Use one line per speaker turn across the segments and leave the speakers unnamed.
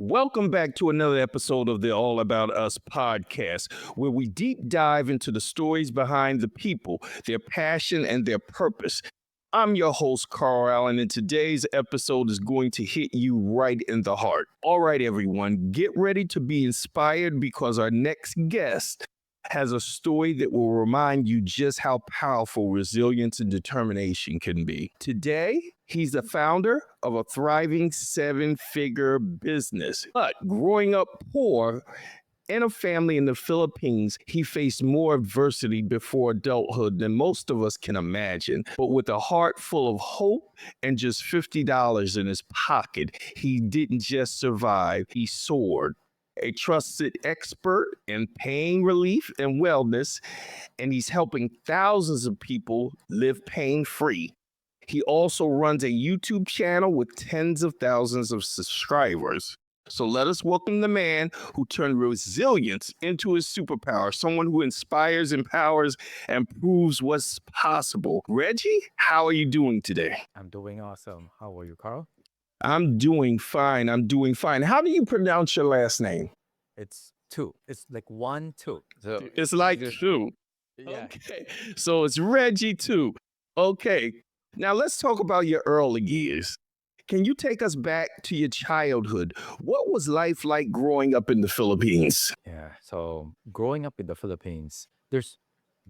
Welcome back to another episode of the All About Us podcast, where we deep dive into the stories behind the people, their passion, and their purpose. I'm your host, Carl Allen, and today's episode is going to hit you right in the heart. All right, everyone, get ready to be inspired because our next guest has a story that will remind you just how powerful resilience and determination can be. Today, he's the founder of a thriving seven-figure business. But growing up poor in a family in the Philippines, he faced more adversity before adulthood than most of us can imagine. But with a heart full of hope and just $50 in his pocket, he didn't just survive, he soared. A trusted expert in pain relief and wellness, and he's helping thousands of people live pain-free. He also runs a YouTube channel with tens of thousands of subscribers. So let us welcome the man who turned resilience into his superpower, someone who inspires, empowers, and proves what's possible. Reggie, how are you doing today?
I'm doing awesome. How are you, Carl?
I'm doing fine. How do you pronounce your last name?
It's two. It's like 1, 2. So
It's like
just
two.
yeah.
Okay. So it's Reggie too. Okay. Now let's talk about your early years. Can you take us back to your childhood? What was life like growing up in the Philippines?
Yeah. So growing up in the Philippines,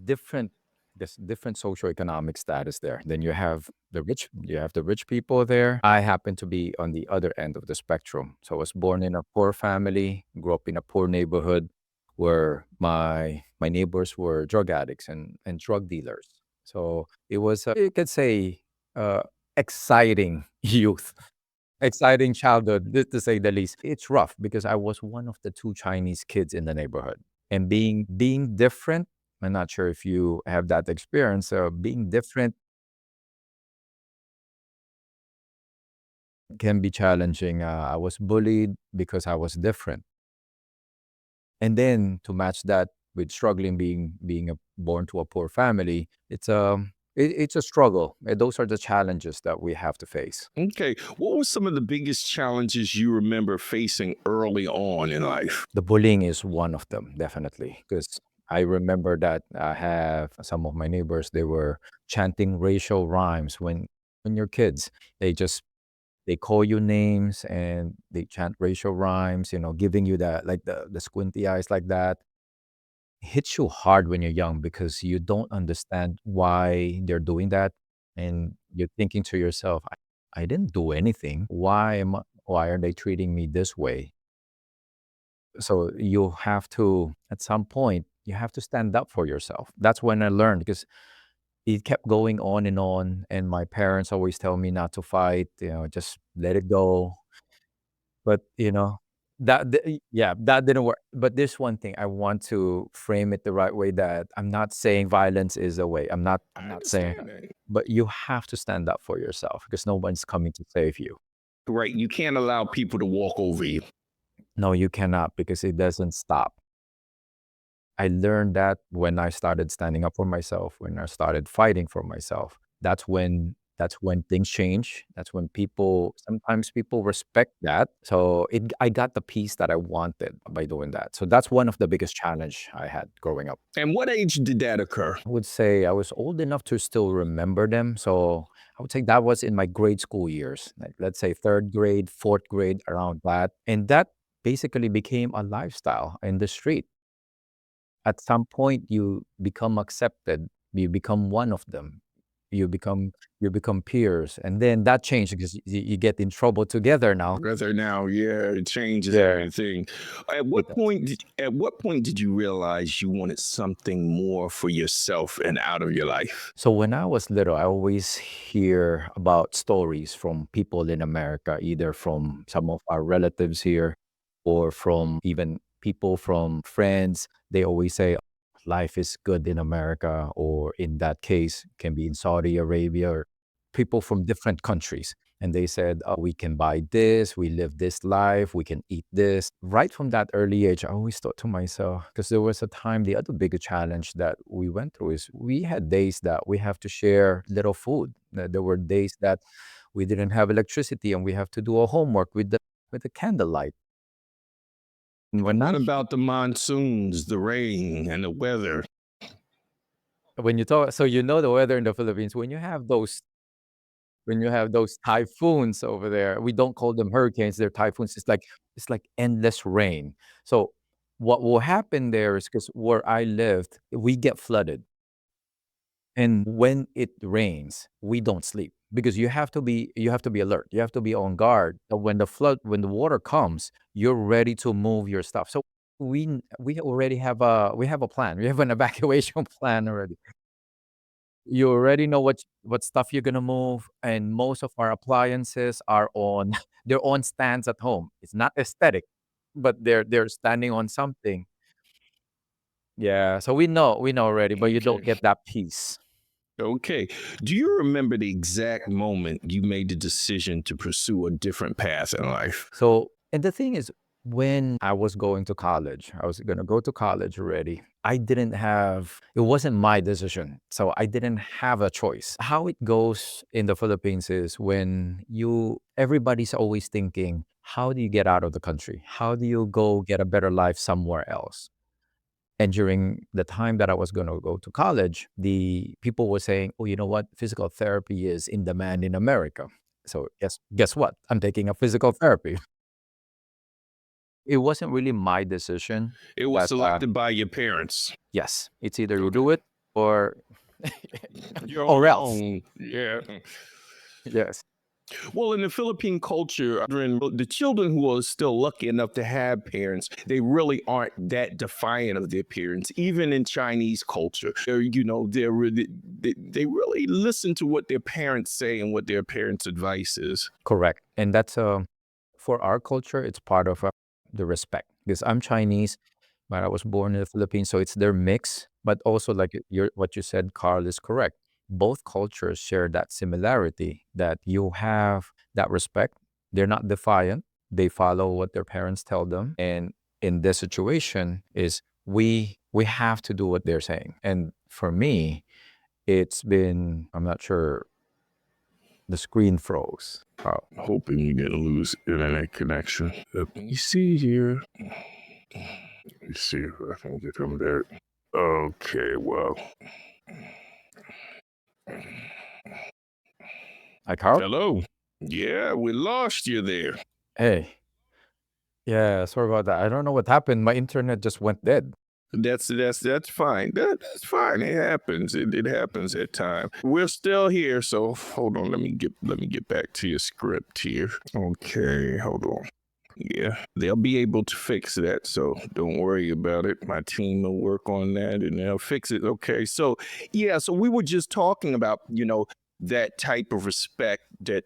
different there's different socioeconomic status there. Then you have the rich people there. I happen to be on the other end of the spectrum. So I was born in a poor family, grew up in a poor neighborhood where my neighbors were drug addicts and drug dealers. So it was you could say exciting youth. Exciting childhood, to say the least. It's rough because I was one of the two Chinese kids in the neighborhood, and being different. I'm not sure if you have that experience. Being different can be challenging. I was bullied because I was different, and then to match that with struggling born to a poor family, it's a struggle. And those are the challenges that we have to face.
Okay. What were some of the biggest challenges you remember facing early on in life?
The bullying is one of them, definitely, because I remember that I have some of my neighbors, they were chanting racial rhymes when you're kids. They just they call you names and they chant racial rhymes, giving you the squinty eyes like that. Hits you hard when you're young because you don't understand why they're doing that. And you're thinking to yourself, I didn't do anything. Why are they treating me this way? So you have to, at some point, you have to stand up for yourself. That's when I learned because it kept going on, and my parents always tell me not to fight, just let it go. But Yeah, that didn't work. But there's one thing I want to frame it the right way, that I'm not saying violence is the way. I'm
I
not saying
understand
that.
that.
But you have to stand up for yourself because no one's coming to save you.
Right. You can't allow people to walk over you.
No, you cannot, because it doesn't stop. I learned that when I started standing up for myself, when I started fighting for myself. That's when things change. That's when sometimes people respect that. So I got the peace that I wanted by doing that. So that's one of the biggest challenge I had growing up.
And what age did that occur?
I would say I was old enough to still remember them. So I would say that was in my grade school years, like let's say third grade, fourth grade, around that. And that basically became a lifestyle in the street. At some point, you become accepted, you become one of them, you become you become peers, and then that changed because you get in trouble together now.
Rather now, yeah, it changes
Yeah,
everything.
it does.
At what point did you realize you wanted something more for yourself and out of your life?
So when I was little, I always hear about stories from people in America, either from some of our relatives here or from even people from friends. They always say life is good in America, or in that case, can be in Saudi Arabia, or people from different countries. And they said, oh, we can buy this, we live this life, we can eat this. Right from that early age, I always thought to myself, because there was a time, the other bigger challenge that we went through is we had days that we have to share little food. There were days that we didn't have electricity and we have to do our homework with the candlelight. And
And
when
what
I
about the monsoons, the rain, and the weather?
when you talk, so the weather in the Philippines, when you have those typhoons over there, we don't call them hurricanes, they're typhoons. It's like endless rain. So what will happen there is, because where I lived, we get flooded. And when it rains, we don't sleep because you have to be alert. You have to be on guard. So when the water comes, you're ready to move your stuff. So we already have a plan. We have an evacuation plan already. You already know what stuff you're gonna move, and most of our appliances are on they're on stands at home. It's not aesthetic, but they're standing on something. Yeah, so we know already, but you don't
Okay.
get that peace.
Okay. Do you remember the exact moment you made the decision to pursue a different path in life?
So, and the thing is, when I was going to college, I was gonna go to college already. It wasn't my decision. So I didn't have a choice. How it goes in the Philippines is everybody's always thinking, how do you get out of the country? How do you go get a better life somewhere else? And during the time that I was going to go to college, the people were saying, "Oh, you know what? Physical therapy is in demand in America." So guess what? I'm taking a physical therapy. It wasn't really my decision,
It was
but
selected by your parents.
yes, it's either you
Okay.
do it or
You're on
or
your
else.
own. Yeah.
Yes,
Well, in the Philippine culture, the children who are still lucky enough to have parents, they really aren't that defiant of their parents. Even in Chinese culture, they really listen to what their parents say and what their parents' advice is.
correct. And that's for our culture, it's part of the respect because I'm Chinese, but I was born in the Philippines, so it's their mix. But also, like what you said, Carl, is correct. Both cultures share that similarity that you have that respect. They're not defiant. They follow what their parents tell them. And in this situation, is we have to do what they're saying. And for me, it's been, I'm not sure, the screen froze. Carl.
Hoping you didn't lose internet connection. Let me see here. Let me see if I can get them there. Okay, well.
Hi, Carl.
Hello. Yeah, we lost you there.
Hey. Yeah, sorry about that. I don't know what happened. My internet just went dead.
That's fine. That's fine. It happens. It happens at times. We're still here, so hold on. Let me get back to your script here. Okay, hold on. Yeah, they'll be able to fix that, so don't worry about it. My team will work on that and they'll fix it. Okay, so yeah, so we were just talking about that type of respect that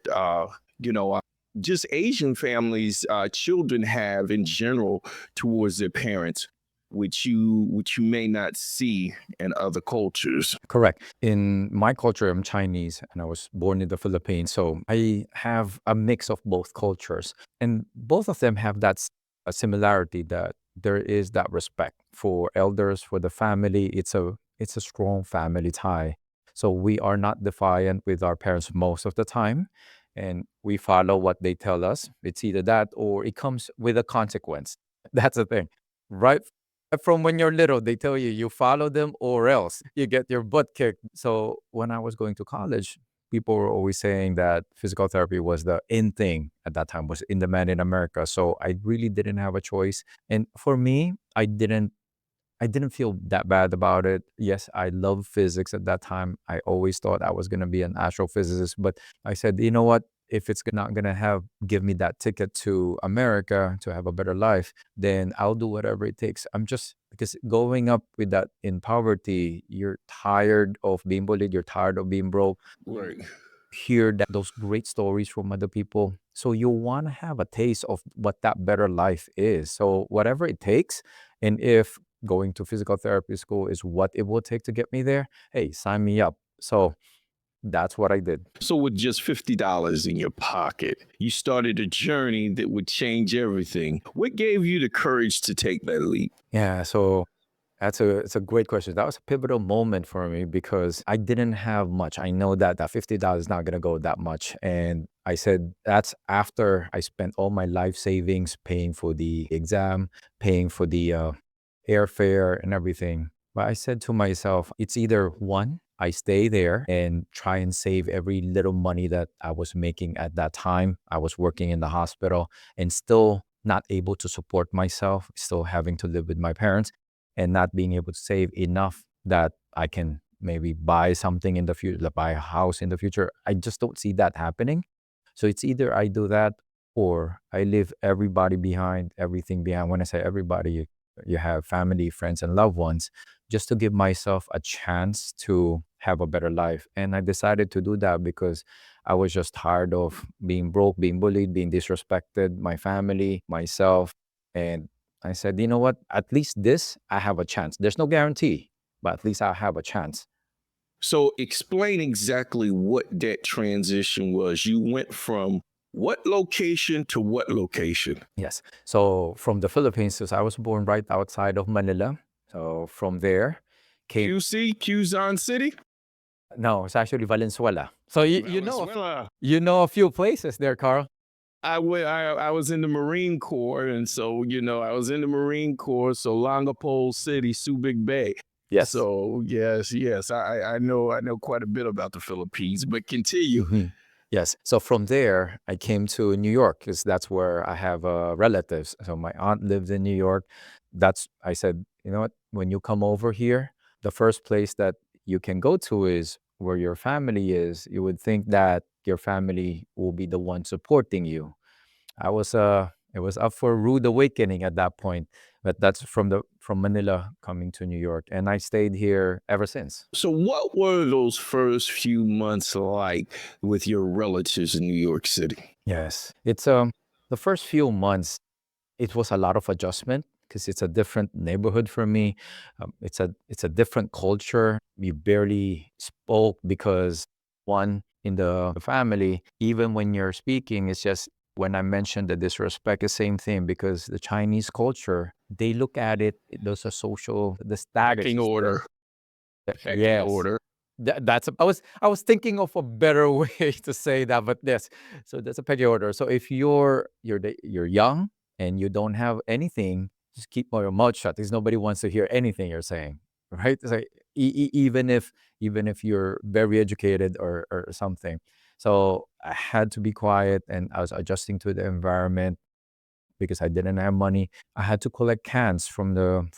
you know just Asian families, children have in general towards their parents, which you may not see in other cultures.
Correct. In my culture, I'm Chinese and I was born in the Philippines. So I have a mix of both cultures. And both of them have a similarity that there is that respect for elders, for the family. It's a strong family tie. So we are not defiant with our parents most of the time. And we follow what they tell us. It's either that or it comes with a consequence. That's the thing. Right from when you're little, they tell you you follow them or else you get your butt kicked. So when I was going to college, people were always saying that physical therapy was the in thing at that time, was in demand in America. So I really didn't have a choice. And for me, I didn't feel that bad about it. Yes, I loved physics at that time. I always thought I was going to be an astrophysicist, but I said, you know what? If it's not going to give me that ticket to America to have a better life, then I'll do whatever it takes. I'm just because going up with that in poverty, you're tired of being bullied, you're tired of being broke. You
Right.
hear those great stories from other people. So you want to have a taste of what that better life is. So whatever it takes, and if going to physical therapy school is what it will take to get me there, hey, sign me up. So that's what I did.
So with just $50 in your pocket, you started a journey that would change everything. What gave you the courage to take that leap?
Yeah, so it's a great question. That was a pivotal moment for me because I didn't have much. I know that that $50 is not gonna go that much. And I said that's after I spent all my life savings paying for the exam, paying for the airfare and everything. But I said to myself, it's either one, I stay there and try and save every little money that I was making at that time. I was working in the hospital and still not able to support myself, still having to live with my parents and not being able to save enough that I can maybe buy something in the future, like buy a house in the future. I just don't see that happening. So it's either I do that or I leave everybody behind, everything behind. When I say everybody, you have family, friends, and loved ones, just to give myself a chance to have a better life. And I decided to do that because I was just tired of being broke, being bullied, being disrespected, my family, myself. And I said, you know what? At least this, I have a chance. There's no guarantee, but at least I have a chance.
So explain exactly what that transition was. You went from what location to what location?
Yes. So from the Philippines, since I was born right outside of Manila. So from there, came,
QC, Quezon City?
no, it's actually Valenzuela. So
Venezuela.
you know a few places there, Carl.
I was in the Marine Corps, and so I was in the Marine Corps, so Longapole City, Subic Bay.
Yes.
So yes, I know quite a bit about the Philippines, but continue.
Mhm. Yes. So from there, I came to New York because that's where I have relatives. So my aunt lives in New York. I said, you know what? When you come over here, the first place that you can go to is where your family is. You would think that your family will be the one supporting you. It was up for a rude awakening at that point, but that's from Manila coming to New York, and I stayed here ever since.
So what were those first few months like with your relatives in New York City?
Yes. It's the first few months it was a lot of adjustment because it's a different neighborhood for me. It's a different culture. We barely spoke because one in the family, even when you're speaking, it's just when I mentioned the disrespect, the same thing because the Chinese culture, they look at it, there's a social, the status
Pecking
is there.
order. Pecking
Yes.
order.
I was thinking of a better way to say that, but yes. So that's a petty order. So if you're young and you don't have anything, just keep your mouth shut because nobody wants to hear anything you're saying, right? It's like even if you're very educated or something. So I had to be quiet and I was adjusting to the environment because I didn't have money. I had to collect cans from the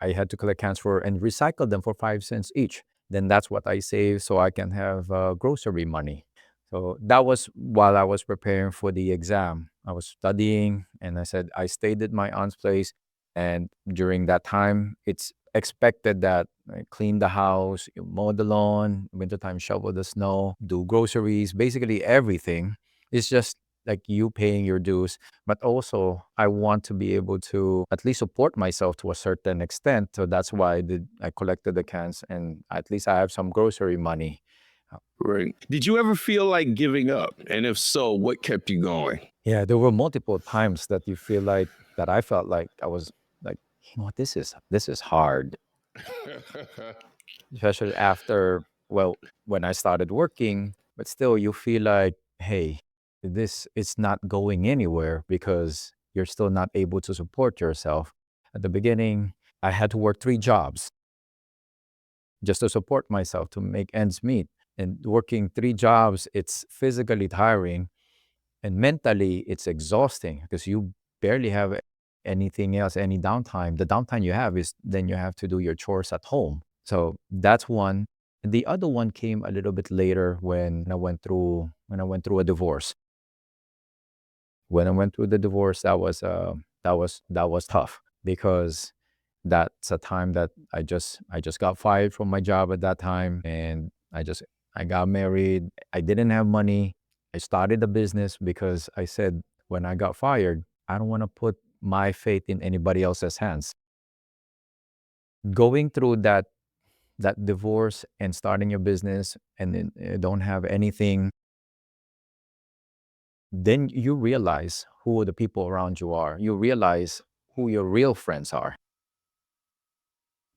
I had to collect cans for and recycle them for 5 cents each. Then that's what I saved so I can have grocery money. So that was while I was preparing for the exam. I was studying and I said I stayed at my aunt's place. And during that time, it's expected that I clean the house, you mow the lawn, wintertime shovel the snow, do groceries, basically everything. It's just like you paying your dues, but also I want to be able to at least support myself to a certain extent. So that's why I collected the cans, and at least I have some grocery money.
Right. Did you ever feel like giving up? And if so, what kept you going?
Yeah, there were multiple times that you feel like that I felt like I was like, you know what, this is hard, especially after, well, when I started working, but still you feel like, hey, this it's not going anywhere because you're still not able to support yourself. At the beginning, I had to work 3 jobs just to support myself to make ends meet. And working 3 jobs, it's physically tiring and mentally it's exhausting because you barely have anything else, any downtime. The downtime you have is then you have to do your chores at home. So that's one. The other one came a little bit later when I went through a divorce. When I went through the divorce, that was tough because that's a time that I just got fired from my job at that time, and I got married. I didn't have money. I started a business because I said when I got fired, I don't want to put my faith in anybody else's hands. Going through that divorce and starting your business and then don't have anything, then you realize who the people around you are. You realize who your real friends are.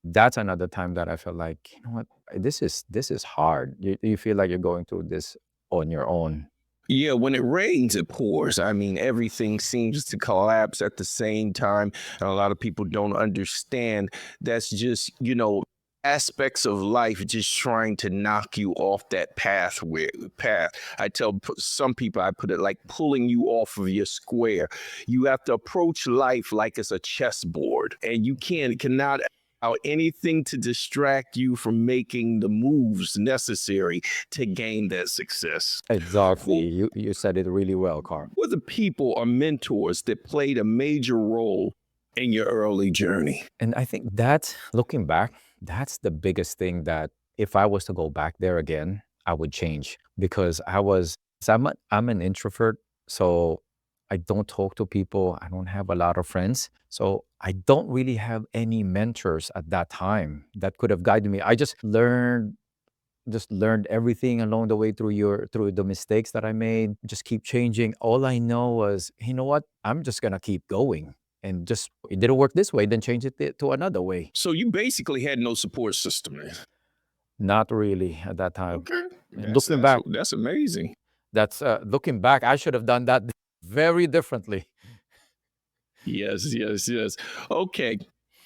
That's another time that I felt like, you know what, this is hard. You feel like you're going through this on your own.
Yeah, when it rains, it pours. I mean, everything seems to collapse at the same time. And a lot of people don't understand that's just, aspects of life just trying to knock you off that path. I tell some people, I put it like pulling you off of your square. You have to approach life like it's a chessboard, and you cannot allow anything to distract you from making the moves necessary to gain that success.
Exactly.
Who
You said it really well, Carl.
were the people or mentors that played a major role in your early journey?
And I think that looking back, that's the biggest thing that if I was to go back there again, I would change because I'm an introvert, so I don't talk to people. I don't have a lot of friends. So I don't really have any mentors at that time that could have guided me. I just learned everything along the way through the mistakes that I made. Just keep changing. All I know was, you know what? I'm just gonna keep going, and just it didn't work this way, then change it to another way.
So you basically had no support system then.
Not really at that time.
Okay,
And
that's
looking
that's
back,
that's amazing.
I should have done that very differently.
Yes, yes, yes. Okay,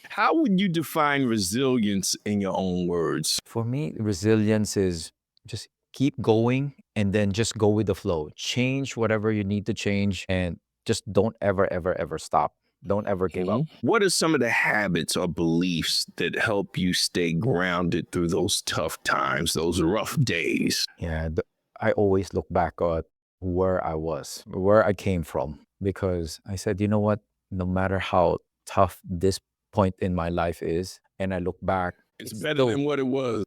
how would you define resilience in your own words?
For me, resilience is just keep going and then just go with the flow. Change whatever you need to change, and just don't ever, ever, ever stop. Don't ever give up.
What are some of the habits or beliefs that help you stay grounded through those tough times, those rough days?
Yeah, I always look back at where I was, where I came from, because I said, you know what? No matter how tough this point in my life is, and I look back,
It's better than what it was.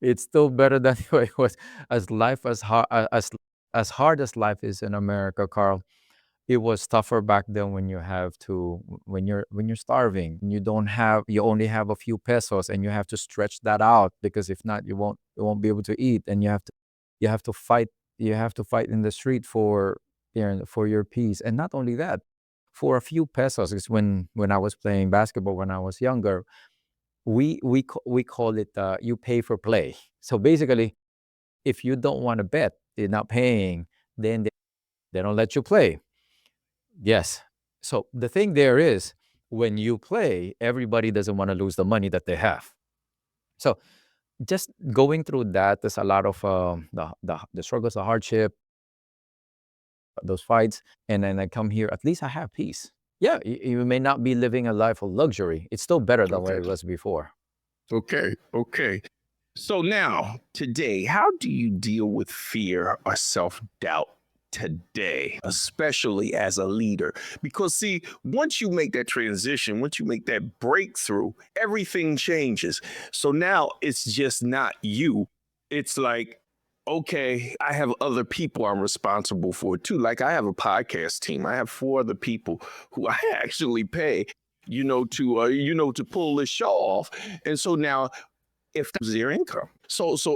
it's still better than what it was. As hard as life is in America, Carl. It was tougher back then when you're starving. You only have a few pesos and you have to stretch that out because if not you won't be able to eat, and you have to fight in the street for your peace. And not only that, for a few pesos is when I was playing basketball when I was younger, we call it you pay for play. So basically, if you don't want to bet, you're not paying, then they don't let you play. Yes. So the thing there is, when you play, everybody doesn't want to lose the money that they have. So just going through that, there's a lot of the struggles, the hardship, those fights, and then I come here. At least I have peace. Yeah, you may not be living a life of luxury. It's still better than what
Okay.
it was before.
Okay. Okay. So now, today, how do you deal with fear or self doubt today, especially as a leader? Because, see, once you make that transition, once you make that breakthrough, everything changes. So now it's just not you. It's like, okay, I have other people I'm responsible for too. Like I have a podcast team. I have 4 other people who I actually pay, to pull this show off. And so now if that's their income. So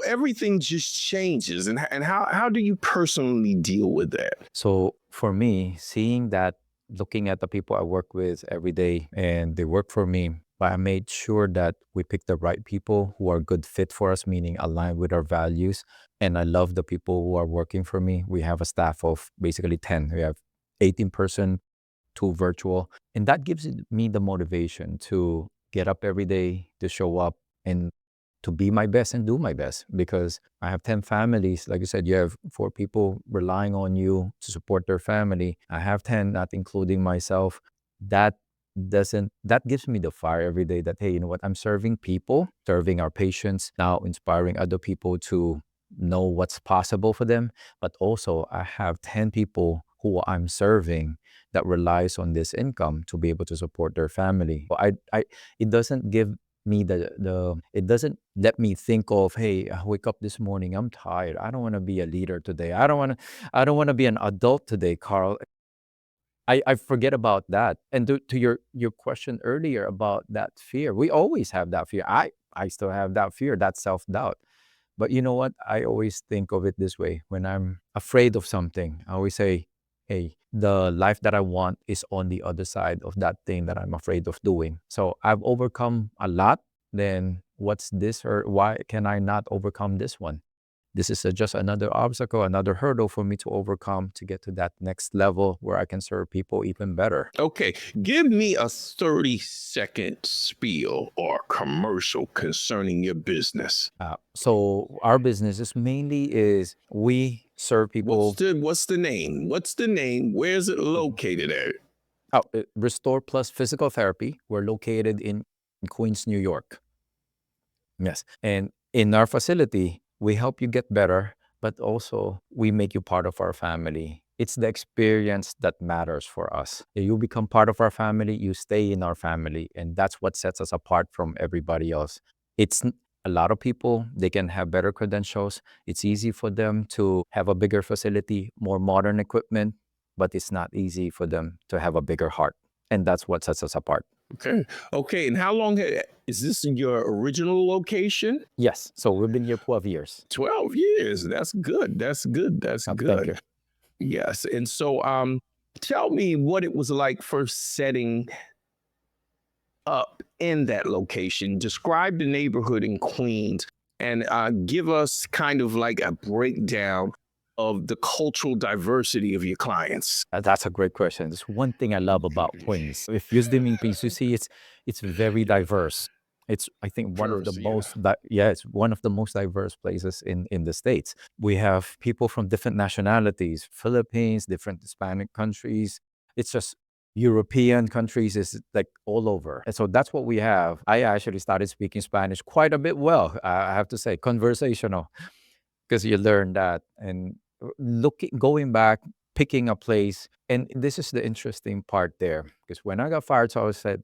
everything just changes. And how do you personally deal with that?
So for me, seeing that, looking at the people I work with every day and they work for me, but I made sure that we pick the right people who are good fit for us, meaning aligned with our values. And I love the people who are working for me. We have a staff of basically 10. We have 18 person, 2 virtual. And that gives me the motivation to get up every day, to show up and to be my best and do my best, because I have 10 families. Like you said, you have 4 people relying on you to support their family. I have 10, not including myself. That that gives me the fire every day that, hey, you know what? I'm serving people, serving our patients, now inspiring other people to know what's possible for them. But also I have 10 people who I'm serving that relies on this income to be able to support their family. I it doesn't give me the it doesn't let me think of, hey, I wake up this morning, I'm tired, I don't want to be a leader today, I don't want to be an adult today, Carl. I forget about that. And to your question earlier about that fear, we always have that fear. I still have that fear, that self-doubt. But you know what? I always think of it this way. When I'm afraid of something, I always say, hey, the life that I want is on the other side of that thing that I'm afraid of doing. So I've overcome a lot. Then what's this, or why can I not overcome this one? This is just another obstacle, another hurdle for me to overcome to get to that next level where I can serve people even better.
Okay, give me a 30-second spiel or commercial concerning your business.
So our business is mainly is we serve
What's
people.
the name? What's the name? Where's it located at?
Restore Plus Physical Therapy. We're located in Queens, New York. Yes. And in our facility, we help you get better, but also we make you part of our family. It's the experience that matters for us. You become part of our family, you stay in our family, and that's what sets us apart from everybody else. A lot of people, they can have better credentials. It's easy for them to have a bigger facility, more modern equipment, but it's not easy for them to have a bigger heart. And that's what sets us apart.
Okay. Okay. And how long is this in your original location?
Yes. So we've been here 12 years.
12 years. That's good. That's good. That's
Thank you.
good. Yes. And so tell me what it was like first setting up in that location. Describe the neighborhood in Queens and give us kind of like a breakdown of the cultural diversity of your clients.
That's a great question. There's one thing I love about Queens. If you them in Queens, you see it's very diverse. It's, I think, one of the
First, yeah.
it's one of the most diverse places in the States. We have people from different nationalities, Philippines, different Hispanic countries. It's just European countries, is like all over. And so that's what we have. I actually started speaking Spanish quite a bit well, I have to say, conversational, because you learn that. And going back, picking a place, and this is the interesting part there, because when I got fired, so I said,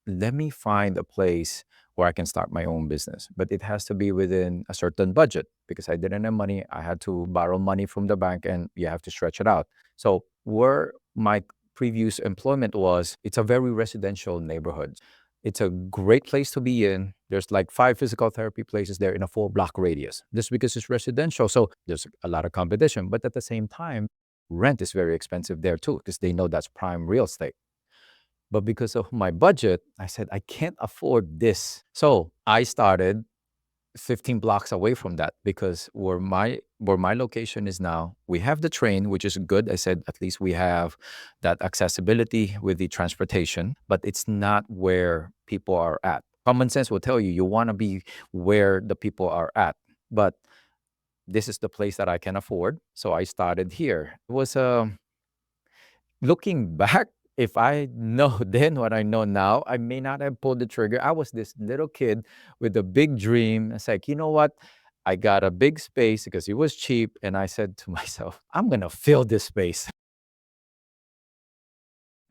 let me find a place where I can start my own business, but it has to be within a certain budget, because I didn't have money. I had to borrow money from the bank, and you have to stretch it out. So where my previous employment was, it's a very residential neighborhood. It's a great place to be in. There's like 5 physical therapy places there in a 4-block radius. Just because it's residential, so there's a lot of competition. But at the same time, rent is very expensive there too, because they know that's prime real estate. But because of my budget, I said, I can't afford this. So I started 15 blocks away from that, because where my location is now, we have the train, which is good. I said, at least we have that accessibility with the transportation, but it's not where people are at. Common sense will tell you, you want to be where the people are at. But this is the place that I can afford. So I started here. It was looking back, if I know then what I know now, I may not have pulled the trigger. I was this little kid with a big dream. It's like, you know what? I got a big space because it was cheap. And I said to myself, I'm going to fill this space.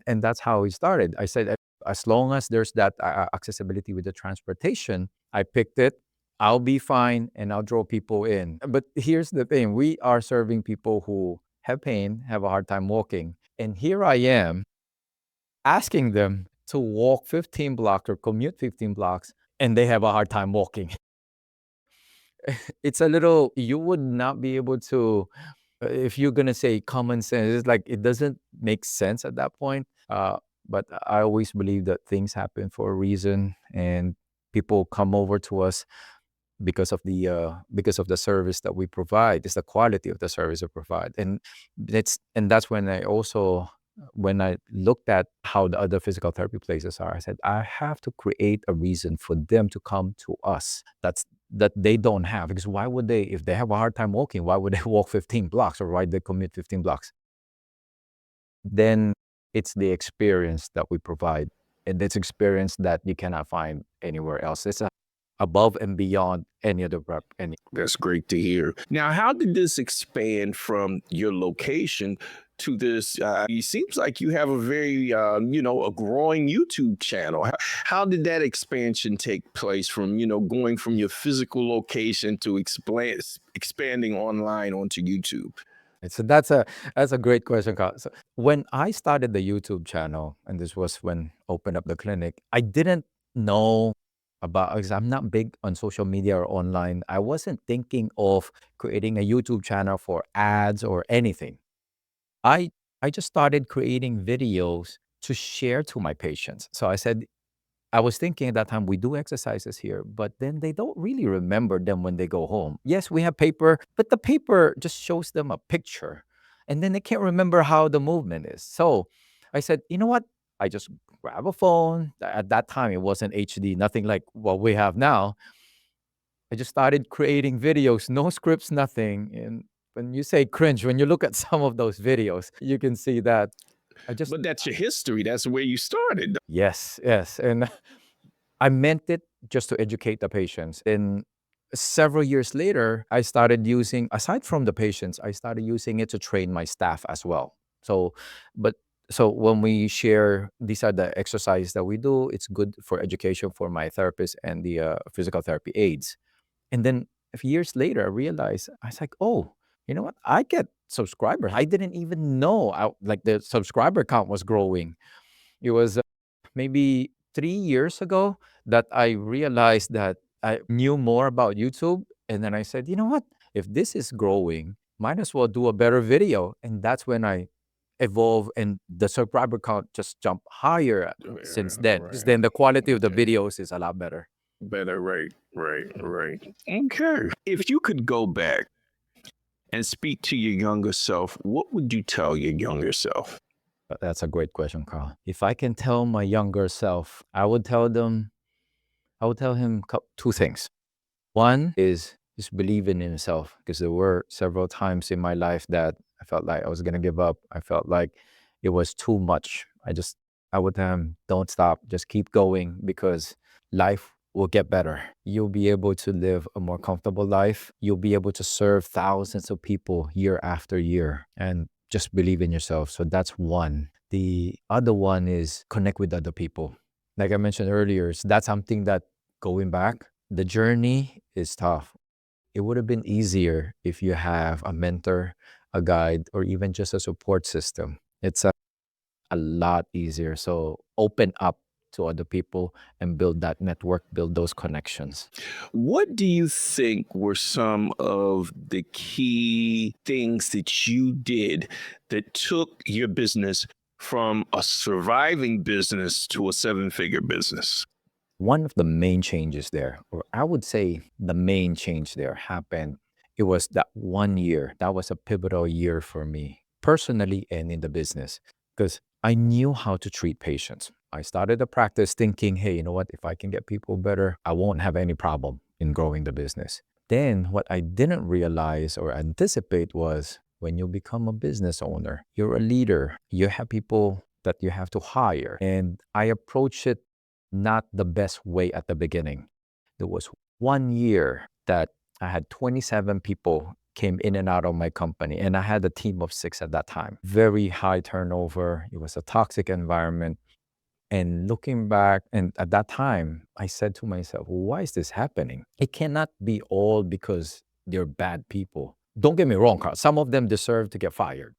And that's how we started. I said, as long as there's that accessibility with the transportation, I picked it. I'll be fine and I'll draw people in. But here's the thing, we are serving people who have pain, have a hard time walking. And here I am asking them to walk 15 blocks or commute 15 blocks, and they have a hard time walking. It's a little, you would not be able to, if you're going to say common sense, it's like it doesn't make sense at that point. But I always believe that things happen for a reason, and people come over to us because of the service that we provide. It's the quality of the service we provide, and that's when I also, when I looked at how the other physical therapy places are, I said I have to create a reason for them to come to us. That they don't have, because why would they, if they have a hard time walking, why would they walk 15 blocks, or why they commute 15 blocks? Then it's the experience that we provide, and it's experience that you cannot find anywhere else. It's above and beyond any other prep.
That's great to hear. Now, how did this expand from your location to this? It seems like you have a very, a growing YouTube channel. How did that expansion take place from, going from your physical location to expanding online onto YouTube?
So that's a great question, Carl. So when I started the YouTube channel, and this was when I opened up the clinic, I didn't know about, because I'm not big on social media or online. I wasn't thinking of creating a YouTube channel for ads or anything. I I just started creating videos to share to my patients. So I said, I was thinking at that time, we do exercises here, but then they don't really remember them when they go home. Yes, we have paper, but the paper just shows them a picture, and then they can't remember how the movement is. So I said, you know what? I just grab a phone. At that time, it wasn't HD, nothing like what we have now. I just started creating videos, no scripts, nothing. And when you say cringe, when you look at some of those videos, you can see that I just,
But that's your history. That's where you started.
yes, yes. And I meant it just to educate the patients. And several years later, I started using, aside from the patients, I started using it to train my staff as well. So, but so when we share, these are the exercises that we do. It's good for education for my therapist and the physical therapy aides. And then a few years later, I realized, I was like, oh, you know what? I get subscribers. I didn't even know like the subscriber count was growing. It was maybe 3 years ago that I realized that I knew more about YouTube. And then I said, you know what? If this is growing, might as well do a better video. And that's when I evolve, and the subscriber count just jumped higher since then. Because
Right.
then the quality of the
Okay.
videos is a lot better.
Better, right. Okay. If you could go back and speak to your younger self, what would you tell your younger self?
But that's a great question, Carl. If I can tell my younger self, I would tell him two things. One is just believe in himself, because there were several times in my life that I felt like I was going to give up. I felt like it was too much. I would tell him, don't stop, just keep going, because life will get better. You'll be able to live a more comfortable life. You'll be able to serve thousands of people year after year, and just believe in yourself. So that's one. The other one is connect with other people. Like I mentioned earlier, so that's something that, going back, the journey is tough. It would have been easier if you have a mentor, a guide, or even just a support system. It's a lot easier. So open up to other people and build that network, build those connections.
What do you think were some of the key things that you did that took your business from a surviving business to a seven-figure business?
One of the main changes there, or I would say the main change there happened, it was that 1 year. That was a pivotal year for me, personally and in the business, because I knew how to treat patients. I started the practice thinking, hey, you know what? If I can get people better, I won't have any problem in growing the business. Then what I didn't realize or anticipate was, when you become a business owner, you're a leader, you have people that you have to hire. And I approach it not the best way at the beginning. There was 1 year that I had 27 people came in and out of my company, and I had a team of 6 at that time. Very high turnover. It was a toxic environment. And looking back, and at that time, I said to myself, why is this happening? It cannot be all because they're bad people. Don't get me wrong, Carl. Some of them deserve to get fired.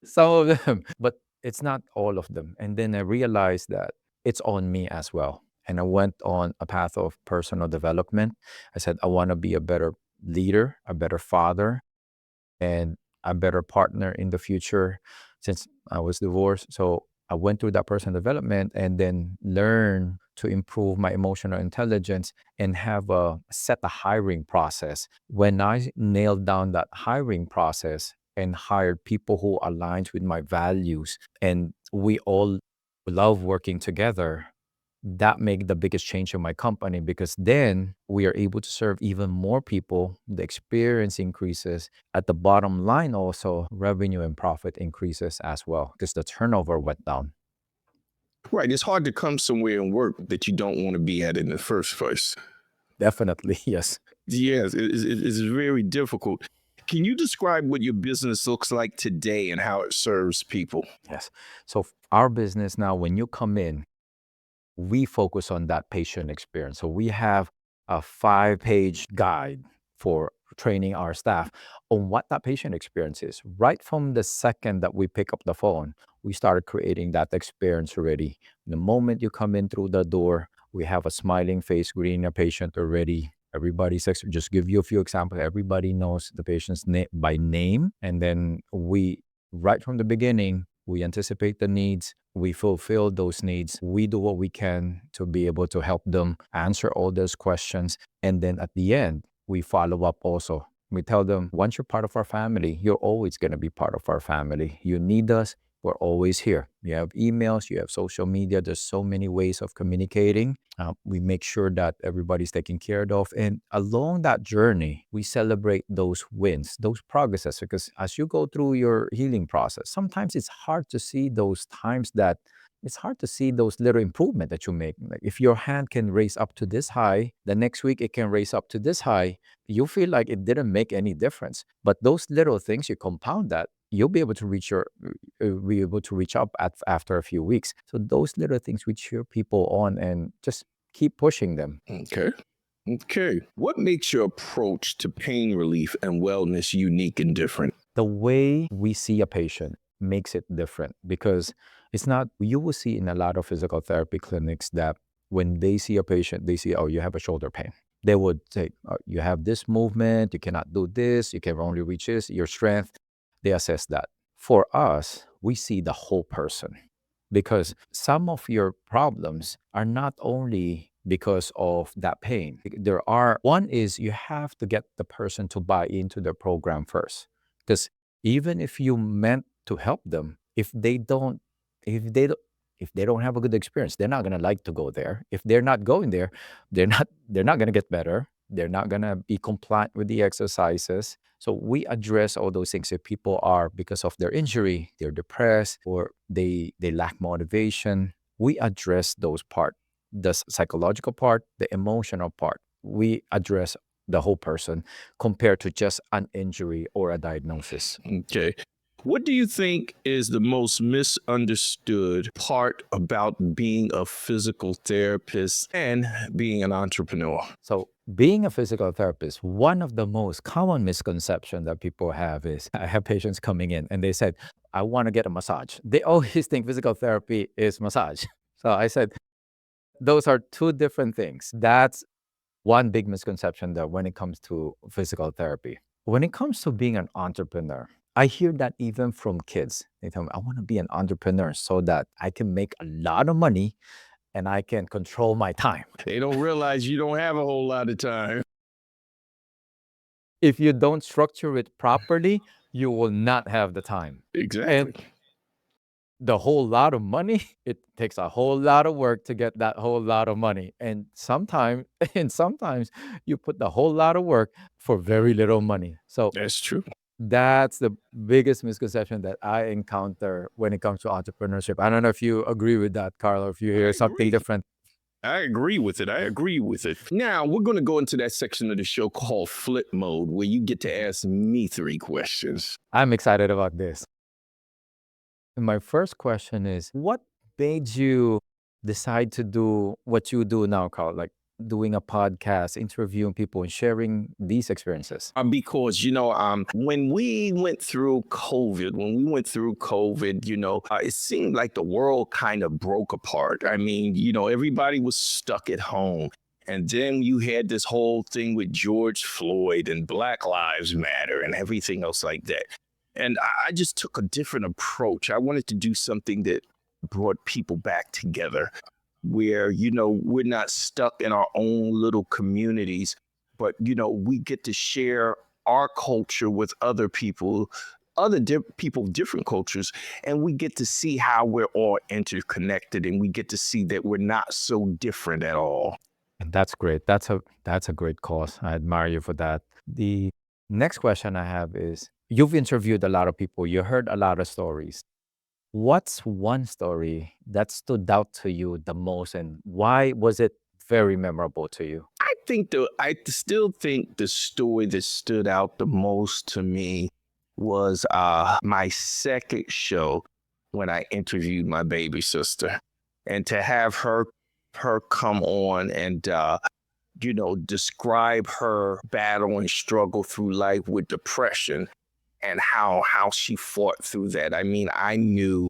Some of them, but it's not all of them. And then I realized that it's on me as well. And I went on a path of personal development. I said, I want to be a better leader, a better father, and a better partner in the future since I was divorced. So I went through that personal development and then learned to improve my emotional intelligence and have a set a hiring process. When I nailed down that hiring process and hired people who aligns with my values and we all love working together, that made the biggest change in my company because then we are able to serve even more people. The experience increases. At the bottom line, also revenue and profit increases as well because the turnover went down.
Right. It's hard to come somewhere and work that you don't want to be at in the first place.
Definitely, yes.
Yes, it's very difficult. Can you describe what your business looks like today and how it serves people?
Yes. So our business now, when you come in, we focus on that patient experience. So we have a 5-page guide for training our staff on what that patient experience is. Right from the second that we pick up the phone, we started creating that experience already. The moment you come in through the door, we have a smiling face greeting a patient already. Everybody says, just give you a few examples. Everybody knows the patient's name by name. And then we, right from the beginning, we anticipate the needs, we fulfill those needs, we do what we can to be able to help them answer all those questions. And then at the end, we follow up also. We tell them, once you're part of our family, you're always going to be part of our family. You need us, we're always here. You have emails, you have social media. There's so many ways of communicating. We make sure that everybody's taken care of. And along that journey, we celebrate those wins, those progresses, because as you go through your healing process, sometimes it's hard to see those times that it's hard to see those little improvement that you make. Like if your hand can raise up to this high, the next week it can raise up to this high, you feel like it didn't make any difference. But those little things, you compound that, you'll be able to reach your be able to reach up after a few weeks. So those little things we cheer people on and just keep pushing them.
Okay. Okay. What makes your approach to pain relief and wellness unique and different?
The way we see a patient makes it different because it's not, you will see in a lot of physical therapy clinics that when they see a patient, they see, oh, you have a shoulder pain. They would say, you have this movement, you cannot do this, you can only reach this, your strength. They assess that. For us, we see the whole person because some of your problems are not only because of that pain. There are, one is you have to get the person to buy into the program first. Because even if you meant to help them, if they don't, if they don't have a good experience, they're not gonna like to go there. If they're not going there, they're not gonna get better. They're not gonna be compliant with the exercises. So we address all those things. If people are, because of their injury, they're depressed or they lack motivation, we address those part, the psychological part, the emotional part. We address the whole person compared to just an injury or a diagnosis.
Okay. What do you think is the most misunderstood part about being a physical therapist and being an entrepreneur?
So, being a physical therapist, one of the most common misconceptions that people have is I have patients coming in and they said, I want to get a massage. They always think physical therapy is massage. So, I said, those are two different things. That's one big misconception that when it comes to physical therapy. When it comes to being an entrepreneur, I hear that even from kids. They tell me, I want to be an entrepreneur so that I can make a lot of money and I can control my time.
They don't realize you don't have a whole lot of time.
If you don't structure it properly, you will not have the time.
Exactly.
And the whole lot of money, it takes a whole lot of work to get that whole lot of money. And sometimes, and sometimes you put the whole lot of work for very little money. So
That's true.
that's the biggest misconception that I encounter when it comes to entrepreneurship. I don't know if you agree with that, Carl, or if you hear something
agree.
different.
I agree with it. I agree with it. Now, we're going to go into that section of the show called Flip Mode, where you get to ask me 3 questions.
I'm excited about this. And my first question is, what made you decide to do what you do now, Carl? Like doing a podcast, interviewing people, and sharing these experiences?
Because when we went through COVID, it seemed like the world kind of broke apart. I mean, everybody was stuck at home. And then you had this whole thing with George Floyd and Black Lives Matter and everything else like that. And I just took a different approach. I wanted to do something that brought people back together, where, we're not stuck in our own little communities, but, we get to share our culture with other people, people of different cultures, and we get to see how we're all interconnected, and we get to see that we're not so different at all.
And that's great. That's a great cause. I admire you for that. The next question I have is, you've interviewed a lot of people, you heard a lot of stories. What's one story that stood out to you the most, and why was it very memorable to you?
I still think the story that stood out the most to me was my second show when I interviewed my baby sister, and to have her come on and describe her battle and struggle through life with depression, and how she fought through that. I mean, I knew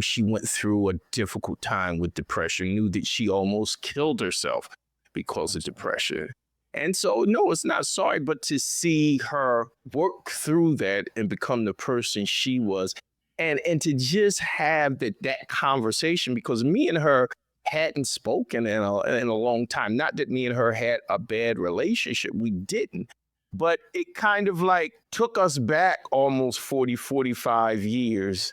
she went through a difficult time with depression, knew that she almost killed herself because of depression. And so, no, it's not sorry, but to see her work through that and become the person she was, and to just have that conversation, because me and her hadn't spoken in a long time. Not that me and her had a bad relationship, we didn't. But it kind of like took us back almost 45 years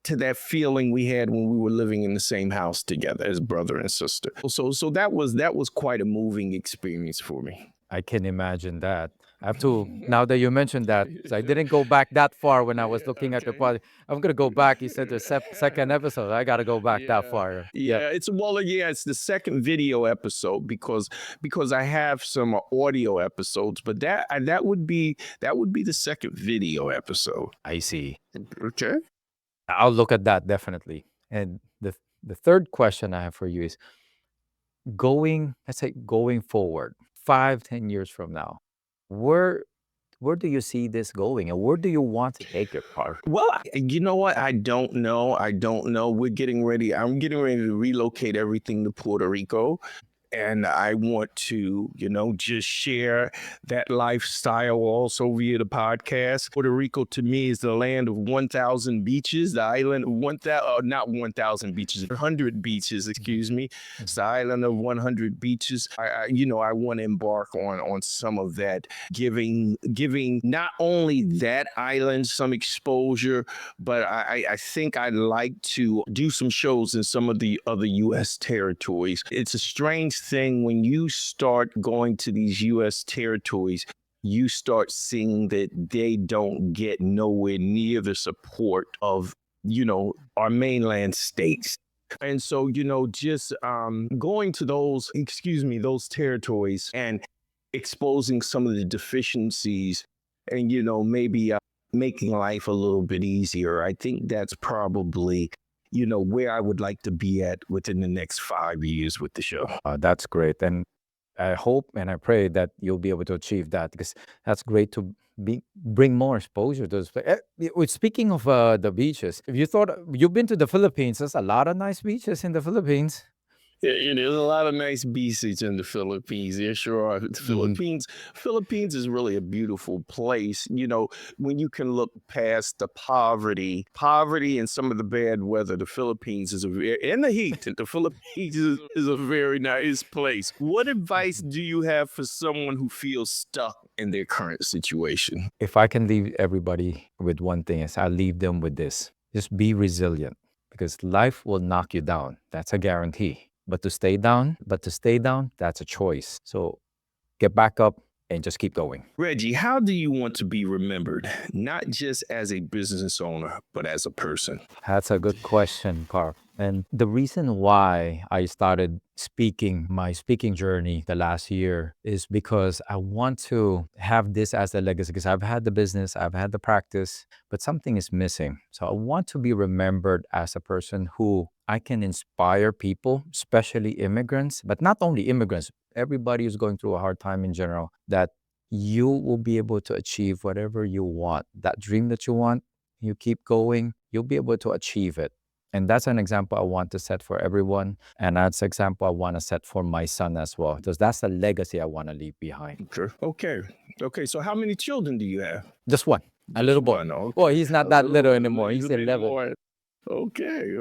to that feeling we had when we were living in the same house together as brother and sister. So that was quite a moving experience for me.
I can imagine that. I have to, now that you mentioned that, 'cause I didn't go back that far when I was looking at the project. I'm going to go back. You said the second episode. I got to go back that far. Yep.
It's the second video episode, because I have some audio episodes, but that would be the second video episode.
I see.
Okay.
I'll look at that definitely. And the third question I have for you is, let's say going forward, 5, 10 years from now, where do you see this going, and where do you want to take your car?
Well, you know what? I don't know. I'm getting ready to relocate everything to Puerto Rico. And I want to, just share that lifestyle also via the podcast. Puerto Rico to me is the land of 1,000 beaches, the island of 1,000, not 1,000 beaches, 100 beaches, excuse me. It's the island of 100 beaches. I want to embark on some of that, giving not only that island some exposure, but I think I'd like to do some shows in some of the other U.S. territories. It's a strange thing when you start going to these U.S. territories, you start seeing that they don't get nowhere near the support of, our mainland states. And so, just going to those territories and exposing some of the deficiencies, and, maybe making life a little bit easier. I think that's probably where I would like to be at within the next 5 years with the show.
That's great. And I hope and I pray that you'll be able to achieve that, because that's great to bring more exposure to this. Speaking of the beaches, if you thought you've been to the Philippines, there's a lot of nice beaches in the Philippines.
Yeah, there's a lot of nice beaches in the Philippines. There sure are. The Philippines is really a beautiful place. When you can look past the poverty, and some of the bad weather, the Philippines and the heat. The Philippines is a very nice place. What advice do you have for someone who feels stuck in their current situation?
If I can leave everybody with one thing, is I'll leave them with this: just be resilient, because life will knock you down. That's a guarantee. But to stay down, that's a choice. So get back up and just keep going.
Reggie, how do you want to be remembered? Not just as a business owner, but as a person.
That's a good question, Carl. And the reason why I started speaking, my speaking journey the last year, is because I want to have this as a legacy. Because I've had the business, I've had the practice, but something is missing. So I want to be remembered as a person who I can inspire people, especially immigrants, but not only immigrants, everybody who's going through a hard time in general, that you will be able to achieve whatever you want. That dream that you want, you keep going, you'll be able to achieve it. And that's an example I want to set for everyone. And that's an example I want to set for my son as well, because that's the legacy I want to leave behind.
Okay. Okay. So how many children do you have?
Just one, a
Just
little boy.
one. Okay.
Well, he's not
A
that
little,
little anymore. He's
little bit
11.
more. Okay.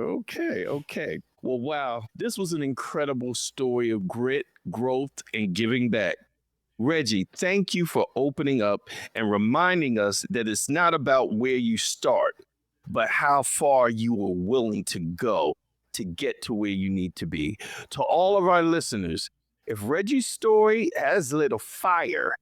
Well, wow. This was an incredible story of grit, growth, and giving back. Regie, thank you for opening up and reminding us that it's not about where you start, but how far you are willing to go to get to where you need to be. To all of our listeners, if Reggie's story has lit a fire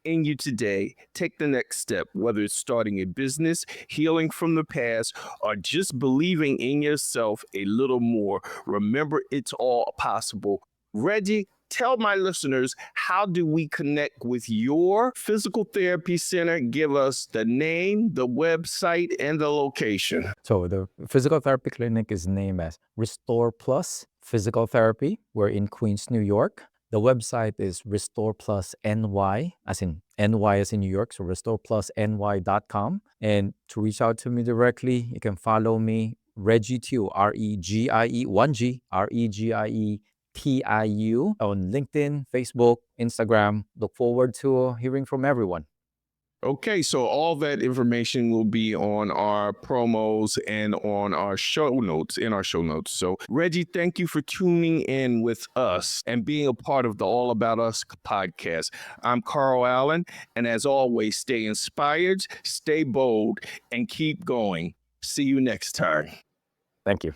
in you today, take the next step, whether it's starting a business, healing from the past, or just believing in yourself a little more. Remember, it's all possible. Regie, tell my listeners, how do we connect with your physical therapy center? Give us the name, the website, and the location.
So the physical therapy clinic is named as Restore Plus Physical Therapy. We're in Queens, New York. The website is Restore Plus NY, as in NY as in New York, so restoreplusny.com. And to reach out to me directly, you can follow me, Regie Tiu, Regie, 1G, REGIETIU, on LinkedIn, Facebook, Instagram. Look forward to hearing from everyone.
Okay, so all that information will be on our promos and on our show notes, in our show notes. So, Regie, thank you for tuning in with us and being a part of the All About Us podcast. I'm Carl Allen, and as always, stay inspired, stay bold, and keep going. See you next time.
Thank you.